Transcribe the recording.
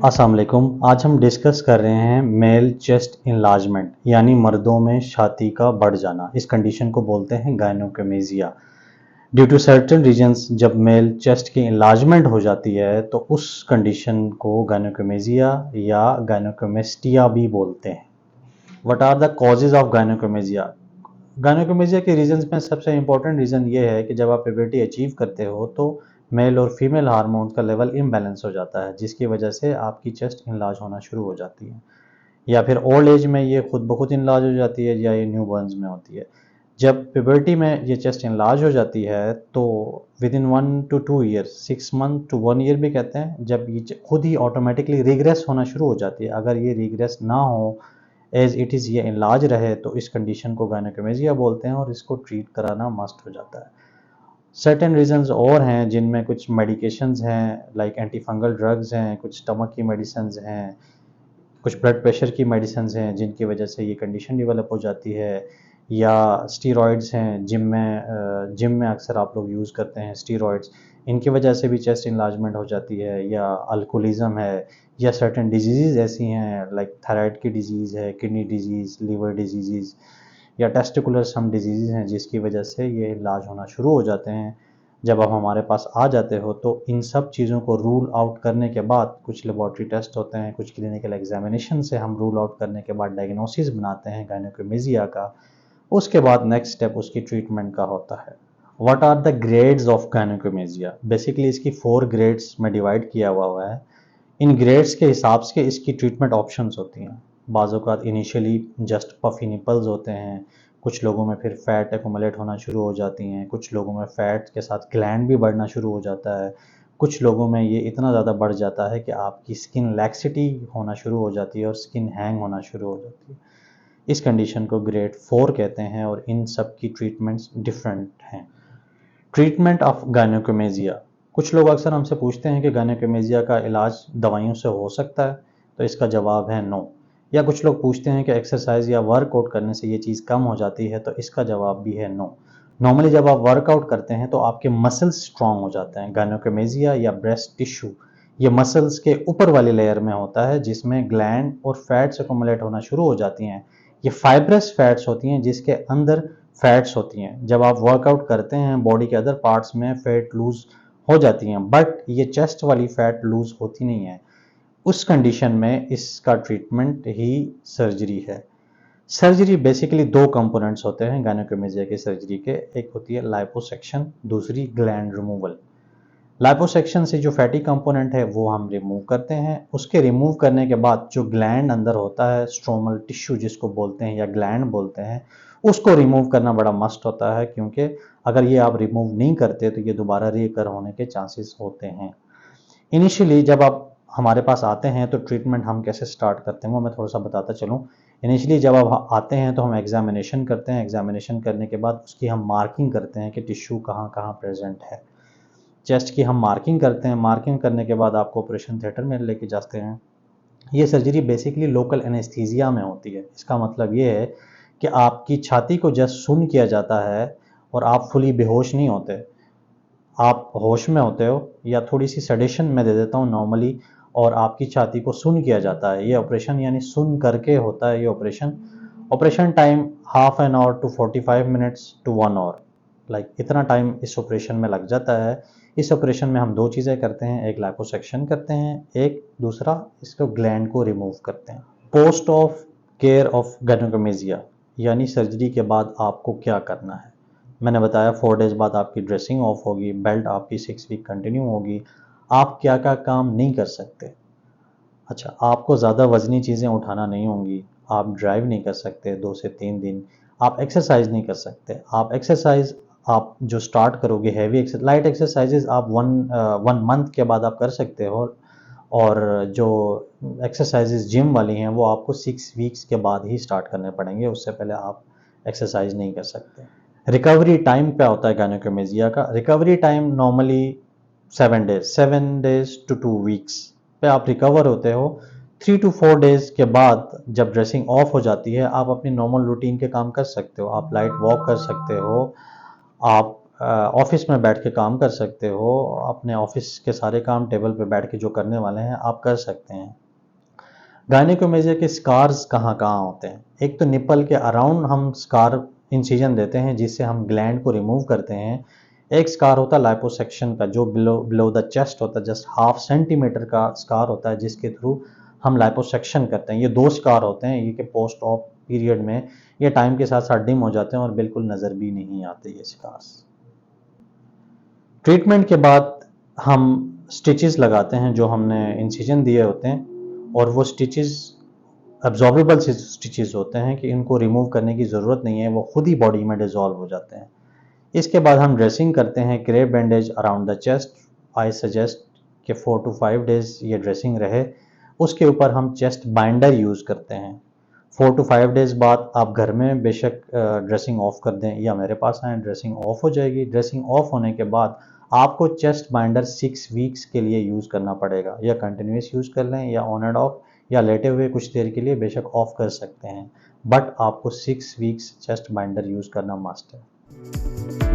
अस्सलाम वालेकुम। आज हम डिस्कस कर रहे हैं मेल चेस्ट इनलार्जमेंट यानी मर्दों में छाती का बढ़ जाना। इस कंडीशन को बोलते हैं गायनोकोमेजिया। ड्यू टू सर्टेन रीजंस जब मेल चेस्ट की इनलार्जमेंट हो जाती है तो उस कंडीशन को गायनोकोमेजिया या गायनोकोमेस्टिया भी बोलते हैं। What are the causes of gynaecomastia? Gynaecomastia के रीजंस में सबसे इंपॉर्टेंट रीज़न ये है कि जब आप प्यूबर्टी अचीव करते हो तो मेल और फीमेल हार्मोन्स का लेवल इम्बैलेंस हो जाता है, जिसकी वजह से आपकी चेस्ट इनलार्ज होना शुरू हो जाती है, या फिर ओल्ड एज में ये खुद ब खुद इनलार्ज हो जाती है, या ये न्यूबॉर्न्स में होती है। जब प्यूबर्टी में ये चेस्ट इनलार्ज हो जाती है तो with in 1 to 2 year, 6 month to 1 year भी कहते हैं, जब ये खुद ही ऑटोमेटिकली रिग्रेस होना शुरू हो जाती है। अगर ये रिग्रेस ना हो, एज इट इज़ ये इनलार्ज रहे, तो इस कंडीशन को गायनोकोमेजिया बोलते हैं और इसको ट्रीट कराना मस्ट हो जाता है। सर्टेन रीजंस और हैं जिनमें कुछ मेडिकेशंस हैं, लाइक एंटी फंगल ड्रग्स हैं, कुछ स्टमक की मेडिसिन्स हैं, कुछ ब्लड प्रेशर की मेडिसिन्स हैं जिनकी वजह से ये कंडीशन डेवलप हो जाती है, या स्टीरॉयड्स हैं जिम में अक्सर आप लोग यूज़ करते हैं स्टीरॉयड्स, इनकी वजह से भी चेस्ट इनलार्जमेंट हो जाती है, या अल्कोहलिज्म है, या सर्टेन डिजीज़ ऐसी हैं लाइक थायराइड की डिजीज़ है, किडनी डिजीज़, लीवर डिजीज़, या टेस्टिकुलर सम डिजीज़ हैं जिसकी वजह से ये इलाज होना शुरू हो जाते हैं। जब आप हमारे पास आ जाते हो तो इन सब चीज़ों को रूल आउट करने के बाद कुछ लेबॉर्ट्री टेस्ट होते हैं, कुछ क्लिनिकल एग्जामिनेशन से हम रूल आउट करने के बाद डायग्नोसिस बनाते हैं गायनोकोमेजिया का। उसके बाद नेक्स्ट स्टेप उसकी ट्रीटमेंट का होता है। What are the grades of gynaecomastia? Basically इसकी 4 ग्रेड्स में डिवाइड किया हुआ है। इन ग्रेड्स के हिसाब से इसकी ट्रीटमेंट ऑप्शंस होती हैं। बाज़-औक़ात इनिशियली जस्ट पफ़ी निपल्स होते हैं, कुछ लोगों में फिर फैट एक्युमुलेट होना शुरू हो जाती हैं, कुछ लोगों में फैट के साथ ग्लैंड भी बढ़ना शुरू हो जाता है, कुछ लोगों में ये इतना ज़्यादा बढ़ जाता है कि आपकी स्किन लैक्सिटी होना शुरू हो जाती है और स्किन हैंग होना शुरू हो जाती है। इस कंडीशन को ग्रेड 4 कहते हैं और इन सब की ट्रीटमेंट्स डिफरेंट हैं। Treatment of gynaecomastia. कुछ लोग अक्सर हमसे पूछते हैं कि गायनोकोमेजिया का इलाज दवाइयों से हो सकता है, तो इसका जवाब है नो। या कुछ लोग पूछते हैं कि एक्सरसाइज या वर्कआउट करने से ये चीज़ कम हो जाती है, तो इसका जवाब भी है नो। नॉर्मली जब आप वर्कआउट करते हैं तो आपके मसल्स स्ट्रांग हो जाते हैं। गायनोकोमेजिया या ब्रेस्ट टिश्यू ये मसल्स के ऊपर वाली लेयर में होता है, जिसमें ग्लैंड और फैट्स एक्युमुलेट होना शुरू हो जाती हैं। ये फाइब्रस फैट्स होती हैं जिसके अंदर फैट्स होती हैं। जब आप वर्कआउट करते हैं बॉडी के अदर पार्ट्स में फैट लूज हो जाती हैं, बट ये चेस्ट वाली फैट लूज होती नहीं है। उस कंडीशन में इसका ट्रीटमेंट ही सर्जरी है। सर्जरी बेसिकली 2 कंपोनेंट्स होते हैं गायनोकोमेजिया की सर्जरी के। एक होती है लाइपोसेक्शन, दूसरी ग्लैंड रिमूवल। लाइपोसेक्शन से जो फैटी कंपोनेंट है वो हम रिमूव करते हैं। उसके रिमूव करने के बाद जो ग्लैंड अंदर होता है, स्ट्रोमल टिश्यू जिसको बोलते हैं या ग्लैंड बोलते हैं, उसको रिमूव करना बड़ा मस्ट होता है, क्योंकि अगर ये आप रिमूव नहीं करते तो ये दोबारा रीकर होने के चांसेस होते हैं। इनिशियली जब आप हमारे पास आते हैं तो ट्रीटमेंट हम कैसे स्टार्ट करते हैं वो मैं थोड़ा सा बताता चलूँ। इनिशियली जब आप आते हैं तो हम एग्जामिनेशन करते हैं। एग्जामिनेशन करने के बाद उसकी हम मार्किंग करते हैं कि टिश्यू कहाँ कहाँ प्रेजेंट है। चेस्ट की हम मार्किंग करते हैं। मार्किंग करने के बाद आपको ऑपरेशन थिएटर में लेके जाते हैं। ये सर्जरी बेसिकली लोकल एनेस्थीसिया में होती है। इसका मतलब ये है कि आपकी छाती को जस्ट सुन किया जाता है और आप फुली बेहोश नहीं होते, आप होश में होते हो, या थोड़ी सी सेडेशन में दे देता हूँ नॉर्मली, और आपकी छाती को सुन किया जाता है। ये ऑपरेशन यानी सुन करके होता है ये operation. Operation time half an hour to 45 minutes to 1 hour, like इतना टाइम इस ऑपरेशन में लग जाता है। इस ऑपरेशन में हम 2 चीज़ें करते हैं, एक लाइपोसेक्शन करते हैं, एक दूसरा इसको ग्लैंड को रिमूव करते हैं। पोस्ट ऑफ केयर ऑफ गायनोकोमेजिया यानी सर्जरी के बाद आपको क्या करना है। मैंने बताया 4 डेज बाद आपकी ड्रेसिंग ऑफ होगी, बेल्ट आपकी 6 वीक कंटिन्यू होगी। आप क्या क्या काम नहीं कर सकते? अच्छा, आपको ज़्यादा वज़नी चीज़ें उठाना नहीं होंगी, आप ड्राइव नहीं कर सकते 2 से 3 दिन, आप एक्सरसाइज नहीं कर सकते। आप एक्सरसाइज आप जो स्टार्ट करोगे हैवी लाइट एक्सरसाइजेज आप 1 मंथ के बाद आप कर सकते हो, और जो एक्सरसाइजेज जिम वाली हैं वो आपको 6 वीक्स के बाद ही स्टार्ट करने पड़ेंगे, उससे पहले आप एक्सरसाइज नहीं कर सकते। रिकवरी टाइम क्या होता है गायनोकोमेजिया का? Recovery time normally 7 days to 2 weeks पे आप रिकवर होते हो। 3 to 4 डेज के बाद जब ड्रेसिंग ऑफ हो जाती है, आप अपनी नॉर्मल रूटीन के काम कर सकते हो। आप लाइट वॉक कर सकते हो, आप ऑफिस में बैठ के काम कर सकते हो, अपने ऑफिस के सारे काम टेबल पे बैठ के जो करने वाले हैं आप कर सकते हैं। गायनेकोमेजिया के स्कार्स कहाँ कहाँ होते हैं? एक तो निपल के अराउंड हम स्कार इंसिजन देते हैं जिससे हम ग्लैंड को रिमूव करते हैं। एक स्कार होता है लाइपोसेक्शन का जो बिलो द चेस्ट होता है, जस्ट 1/2 सेंटीमीटर का स्कार होता है जिसके थ्रू हम लाइपोसेक्शन करते हैं। ये 2 स्कार होते हैं, ये कि पोस्ट ऑप पीरियड में ये टाइम के साथ साथ डिम हो जाते हैं और बिल्कुल नज़र भी नहीं आते ये स्कार्स। ट्रीटमेंट के बाद हम स्टिचेस लगाते हैं जो हमने इंसिजन दिए होते हैं, और वो स्टिचेस एब्जॉर्बेबल स्टिचेस होते हैं कि इनको रिमूव करने की ज़रूरत नहीं है, वो खुद ही बॉडी में डिज़ोल्व हो जाते हैं। इसके बाद हम ड्रेसिंग करते हैं, crepe bandage around the chest. I suggest कि 4 to 5 डेज ये ड्रेसिंग रहे। उसके ऊपर हम चेस्ट बाइंडर यूज़ करते हैं। 4 to 5 डेज बाद आप घर में बेशक ड्रेसिंग ऑफ कर दें या मेरे पास आएँ, ड्रेसिंग ऑफ हो जाएगी। ड्रेसिंग ऑफ होने के बाद आपको चेस्ट बाइंडर 6 वीक्स के लिए यूज़ करना पड़ेगा, या कंटिन्यूस यूज़ कर लें या ऑन एंड ऑफ, या लेटे हुए कुछ देर के लिए बेशक ऑफ कर सकते हैं, बट आपको 6 वीक्स चेस्ट बाइंडर यूज़ करना मस्ट है।